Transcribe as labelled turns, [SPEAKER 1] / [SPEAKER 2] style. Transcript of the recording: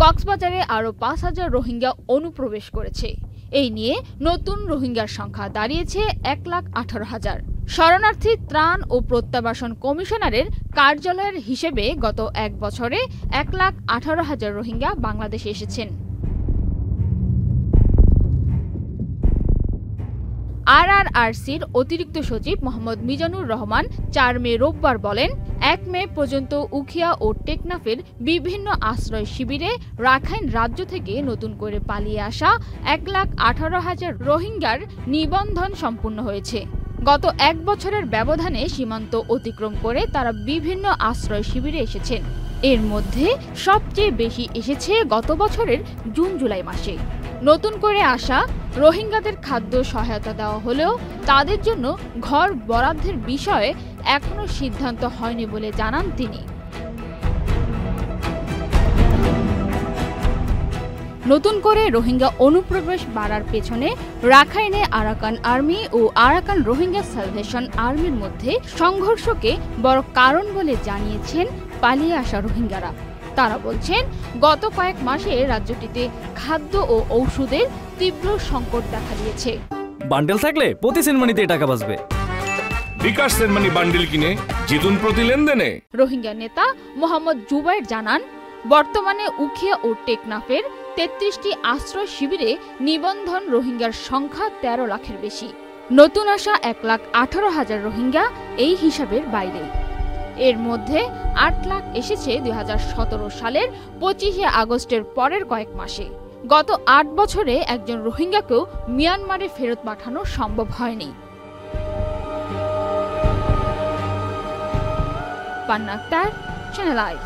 [SPEAKER 1] কক্সবাজারে আরও ৫,০০০ রোহিঙ্গা অনুপ্রবেশ করেছে। এই নিয়ে নতুন রোহিঙ্গার সংখ্যা দাঁড়িয়েছে ১,১৮,০০০। শরণার্থী ত্রাণ ও প্রত্যাবাসন কমিশনারের কার্যালয়ের হিসেবে গত এক বছরে ১,১৮,০০০ রোহিঙ্গা বাংলাদেশে এসেছেন। আরআরআরসির অতিরিক্ত সচিব মোহাম্মদ মিজানুর রহমান ৪ মে রোববার বলেন, ১ মে পর্যন্ত উখিয়া ও টেকনাফের বিভিন্ন আশ্রয় শিবিরে রাখাইন রাজ্য থেকে নতুন করে পালিয়ে আসা ১,১৮,০০০ রোহিঙ্গার নিবন্ধন সম্পূর্ণ হয়েছে। গত এক বছরের ব্যবধানে সীমান্ত অতিক্রম করে তারা বিভিন্ন আশ্রয় শিবিরে এসেছেন। এর মধ্যে সবচেয়ে বেশি এসেছে গত বছরের জুন-জুলাই মাসে। নতুন করে আসা রোহিঙ্গাদের খাদ্য সহায়তা দেওয়া হলেও তাদের জন্য ঘর বরাদ্দের বিষয়ে এখনো সিদ্ধান্ত হয়নি বলে জানান তিনি। নতুন করে রোহিঙ্গা অনুপ্রবেশ বাড়ার পেছনে রাখাইনে আরাকান আর্মি ও আরাকান রোহিঙ্গা স্যালভেশন আর্মির মধ্যে সংঘর্ষকে বড় কারণ বলে জানিয়েছেন পালিয়ে আসা রোহিঙ্গারা। তারা বলছেন, গত কয়েক মাসে রাজ্যটিতে খাদ্য ও ঔষধের তীব্র সংকট দেখা দিয়েছে।
[SPEAKER 2] বান্ডেল থাকলে প্রতি সেনমানিতে টাকা বাঁচবে।
[SPEAKER 3] বিকাশ সেনমানি বান্ডেল কিনে জিতুন প্রতি লেনদেনে।
[SPEAKER 1] রোহিঙ্গা নেতা মোহাম্মদ জুবাইর জানান, বর্তমানে উখিয়া ও টেকনাফের ৩৩টি আশ্রয় শিবিরে নিবন্ধন রোহিঙ্গার সংখ্যা ১৩ লাখের বেশি। নতুন আসা ১,১৮,০০০ রোহিঙ্গা এই হিসাবের বাইরে। এর মধ্যে ৮ লাখ এসেছে ২০১৭ সালের ২৫শে আগস্টের পরের কয়েক মাসে। গত ৮ বছরে একজন রোহিঙ্গাকেও মিয়ানমারে ফেরত পাঠানো সম্ভব হয়নি। পান্না আক্তার, চ্যানেল আই।